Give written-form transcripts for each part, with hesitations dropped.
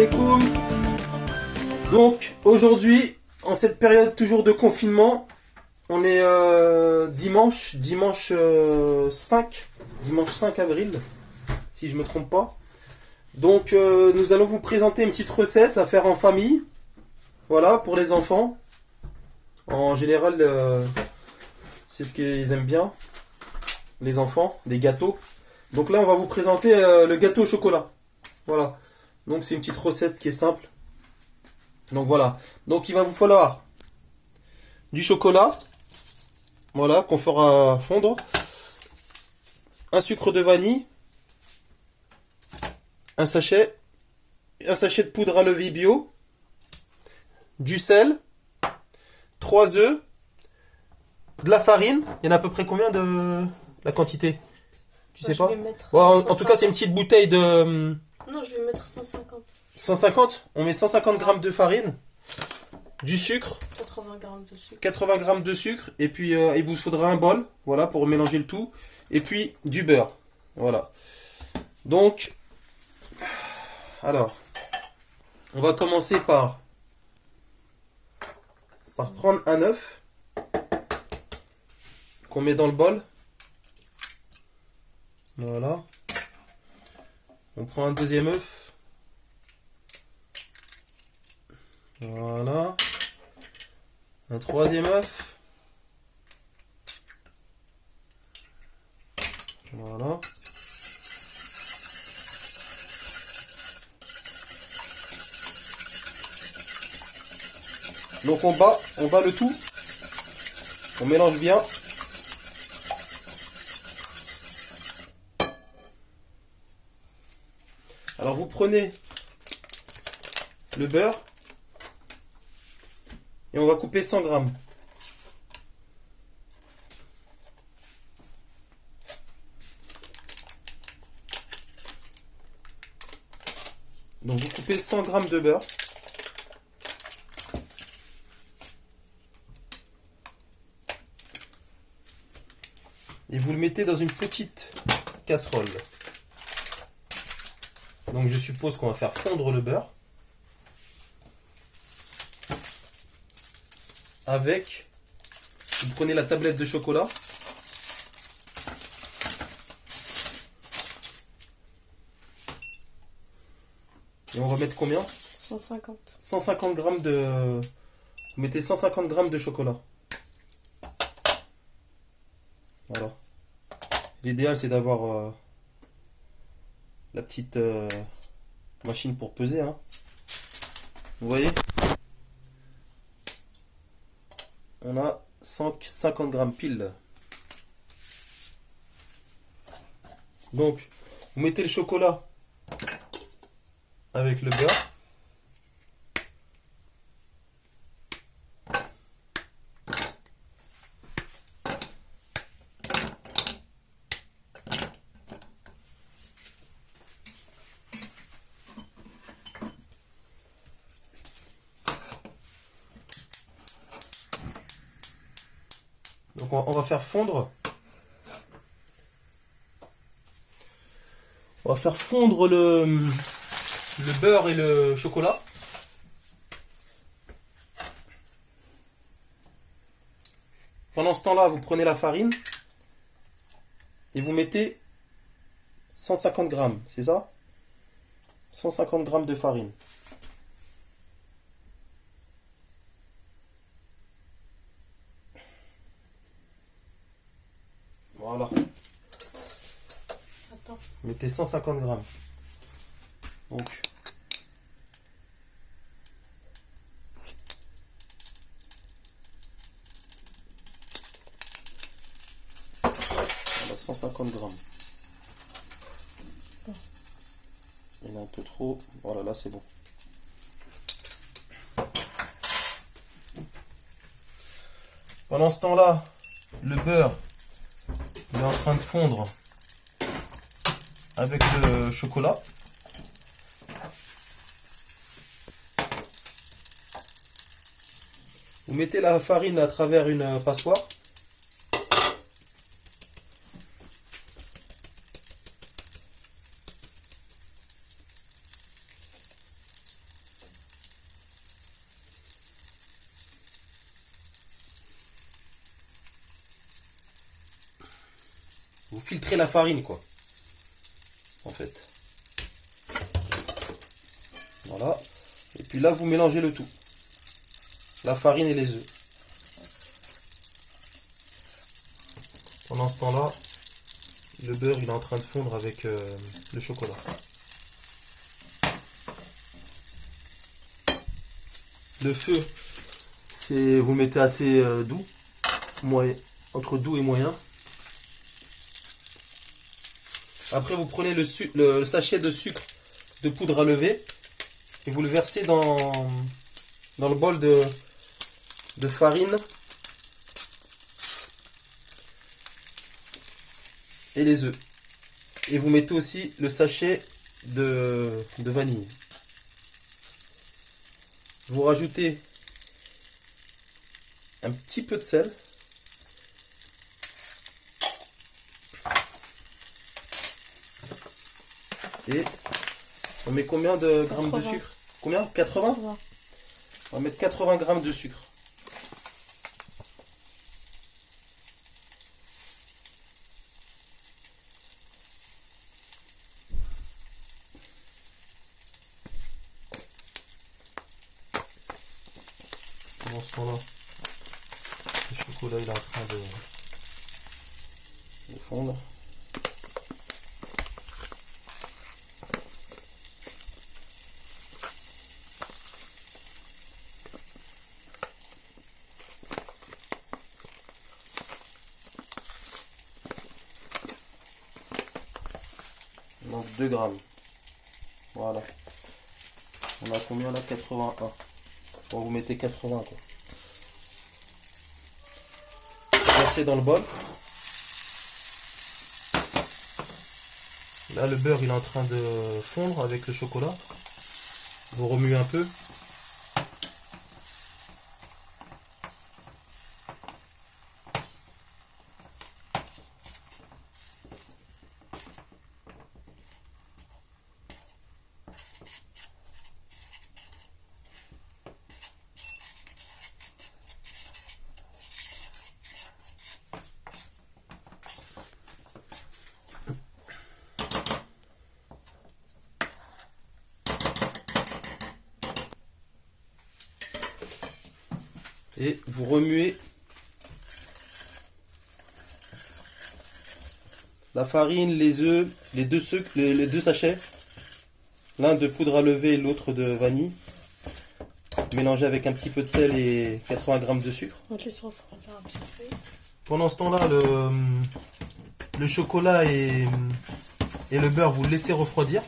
alaikum. Donc aujourd'hui, en cette période toujours de confinement, on est dimanche 5 avril, si je me trompe pas. Donc nous allons vous présenter une petite recette à faire en famille. Voilà, pour les enfants. En général, c'est ce qu'ils aiment bien, les enfants, des gâteaux. Donc là, on va vous présenter le gâteau au chocolat. Voilà. Donc c'est une petite recette qui est simple. Donc voilà. Donc il va vous falloir du chocolat. Voilà, qu'on fera fondre. Un sucre de vanille. Un sachet de poudre à lever bio. Du sel. 3 œufs. De la farine. Il y en a à peu près combien de la quantité? Tu sais pas? Ouais, en tout cas, c'est une petite bouteille de... Non, je vais mettre 150. 150? On met 150 grammes de farine, du sucre, 80 grammes de sucre. 80 grammes de sucre, et puis il vous faudra un bol, voilà, pour mélanger le tout, et puis du beurre, voilà. Donc, alors, on va commencer par prendre un œuf qu'on met dans le bol. Voilà. On prend un deuxième œuf. Voilà. Un troisième œuf. Voilà. Donc on bat le tout. On mélange bien. Alors vous prenez le beurre et on va couper 100 grammes. Donc vous coupez 100 grammes de beurre. Et vous le mettez dans une petite casserole. Donc je suppose qu'on va faire fondre le beurre avec, vous prenez la tablette de chocolat, et on va mettre combien? 150. 150 grammes de... Vous mettez 150 grammes de chocolat. Voilà. L'idéal c'est d'avoir la petite machine pour peser, hein. Vous voyez, on a 150 grammes pile. Donc vous mettez le chocolat avec le beurre. Donc on va faire fondre. On va faire fondre le beurre et le chocolat. Pendant ce temps-là, vous prenez la farine et vous mettez 150 grammes, c'est ça? 150 grammes de farine. Voilà. Attends. Mettez 150 grammes. Donc, voilà, 150 grammes. Il y en a un peu trop. Voilà, là c'est bon. Pendant ce temps-là, le beurre il est en train de fondre avec le chocolat. Vous mettez la farine à travers une passoire. Vous filtrez la farine, quoi. En fait. Voilà. Et puis là, vous mélangez le tout. La farine et les œufs. Pendant ce temps-là, le beurre il est en train de fondre avec le chocolat. Le feu, c'est vous le mettez assez doux, entre doux et moyen. Après, vous prenez le sachet de sucre de poudre à lever et vous le versez dans le bol de farine et les œufs. Et vous mettez aussi le sachet de vanille. Vous rajoutez un petit peu de sel. Et on met combien de grammes de sucre? Combien? 80? On va mettre 80 grammes de sucre. Pendant ce temps-là, le chocolat il est en train de fondre. Donc 2 grammes. Voilà. On a combien là? 81. Bon, vous mettez 80 quoi. Versez dans le bol. Là le beurre il est en train de fondre avec le chocolat. Vous remuez un peu. Et vous remuez la farine, les œufs, les deux sachets, l'un de poudre à lever et l'autre de vanille, mélangez avec un petit peu de sel et 80 grammes de sucre. On te laisse refroidir un petit peu. Pendant ce temps-là, le chocolat et le beurre, vous le laissez refroidir.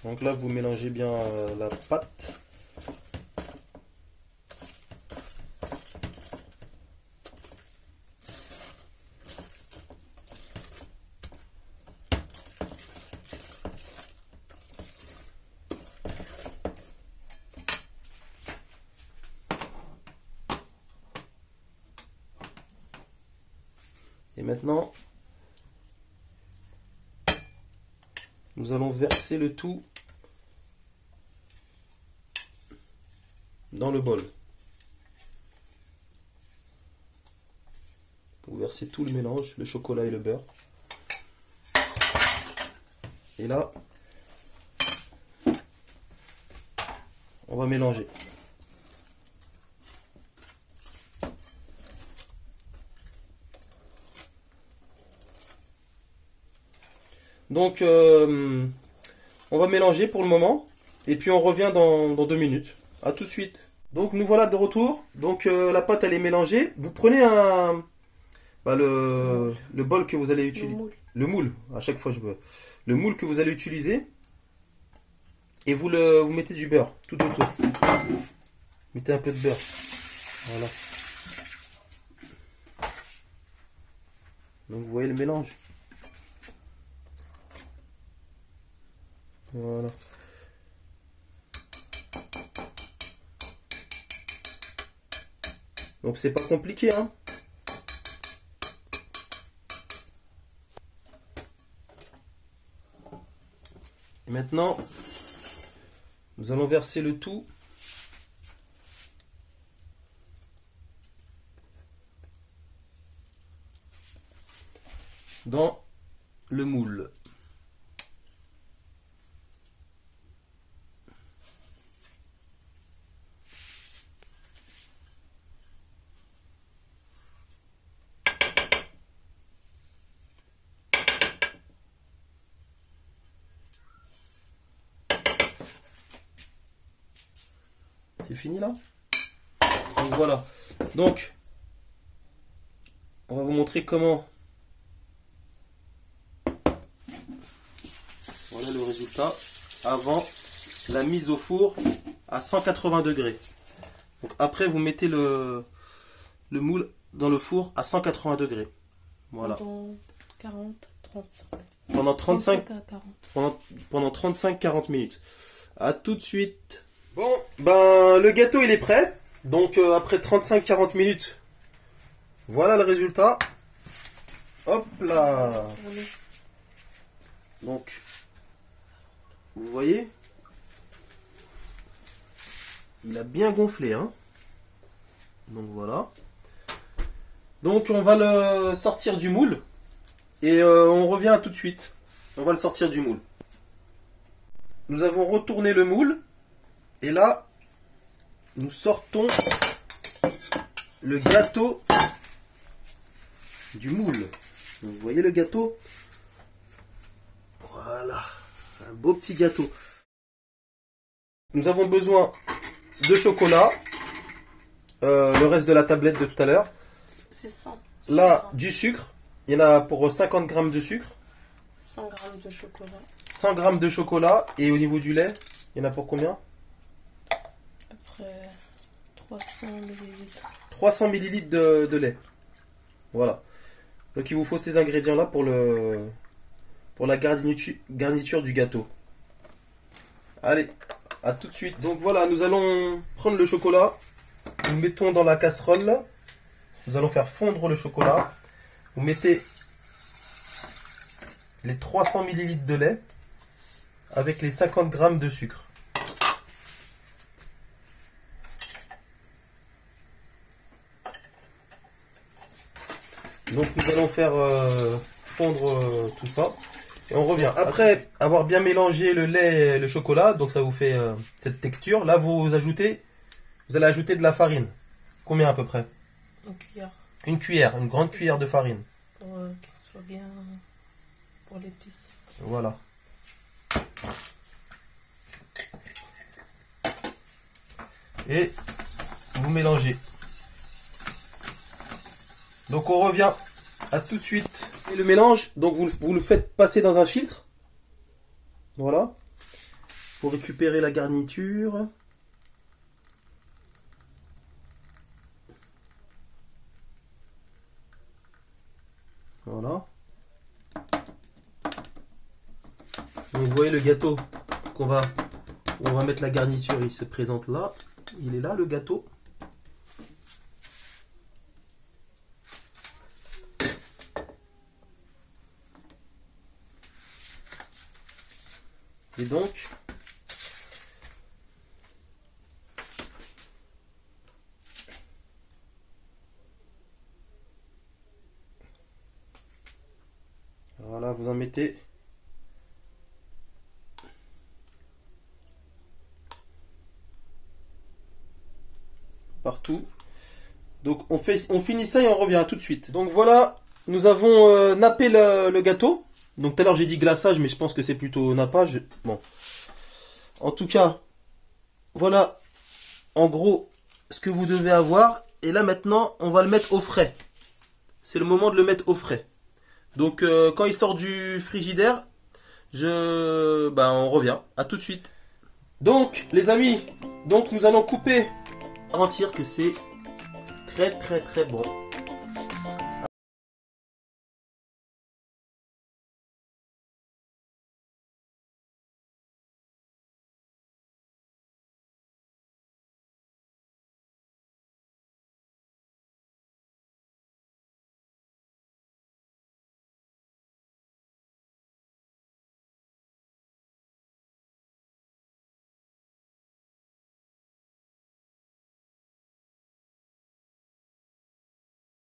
Donc là, vous mélangez bien la pâte. Et maintenant, nous allons verser le tout dans le bol. Vous versez tout le mélange, le chocolat et le beurre. Et là, on va mélanger. Donc, on va mélanger pour le moment. Et puis on revient dans 2 minutes. A tout de suite. Donc nous voilà de retour. Donc la pâte elle est mélangée. Vous prenez le bol que vous allez utiliser. Le moule. À chaque fois le moule que vous allez utiliser. Et vous mettez du beurre tout autour. Mettez un peu de beurre. Voilà. Donc vous voyez le mélange. Voilà. Donc c'est pas compliqué, hein. Et maintenant, nous allons verser le tout dans le moule. C'est fini là? Donc voilà. Donc, on va vous montrer comment. Voilà le résultat avant la mise au four à 180 degrés. Donc après, vous mettez le moule dans le four à 180 degrés. Voilà. Pendant 40, 35. Pendant 35, 35 à 40. pendant 35-40 minutes. À tout de suite. Bon, ben le gâteau il est prêt. Donc après 35-40 minutes, voilà le résultat. Hop là. Donc, vous voyez, il a bien gonflé, hein. Donc voilà. Donc on va le sortir du moule et on revient tout de suite. On va le sortir du moule. Nous avons retourné le moule et là, nous sortons le gâteau du moule. Vous voyez le gâteau? Voilà, un beau petit gâteau. Nous avons besoin de chocolat, le reste de la tablette de tout à l'heure. C'est 100. Là, du sucre. Il y en a pour 50 grammes de sucre. 100 grammes de chocolat. 100 grammes de chocolat. Et au niveau du lait, il y en a pour combien? Après 300 millilitres. 300 millilitres de lait. Voilà. Donc il vous faut ces ingrédients-là pour la garniture du gâteau. Allez, à tout de suite. Donc voilà, nous allons prendre le chocolat. Nous mettons dans la casserole. Nous allons faire fondre le chocolat. Vous mettez les 300 millilitres de lait avec les 50 grammes de sucre. Donc nous allons faire fondre tout ça. Et on revient. Après avoir bien mélangé le lait et le chocolat, donc ça vous fait cette texture. Là vous allez ajouter de la farine. Combien à peu près? Une cuillère. Une cuillère, une grande cuillère de farine. Pour qu'elle soit bien pour l'épice. Voilà. Et vous mélangez. Donc on revient à tout de suite. Et le mélange, donc vous le faites passer dans un filtre. Voilà. Pour récupérer la garniture. Voilà. Donc vous voyez le gâteau où on va mettre la garniture, il se présente là. Il est là le gâteau. Et donc, voilà, vous en mettez partout. Donc on finit ça et on revient tout de suite. Donc voilà, nous avons nappé le gâteau. Donc tout à l'heure j'ai dit glaçage, mais je pense que c'est plutôt nappage. Bon. En tout cas, voilà en gros ce que vous devez avoir. Et là maintenant, on va le mettre au frais. C'est le moment de le mettre au frais. Donc quand il sort du frigidaire, on revient. À tout de suite. Donc les amis, donc nous allons couper. Garantir que c'est très très très bon.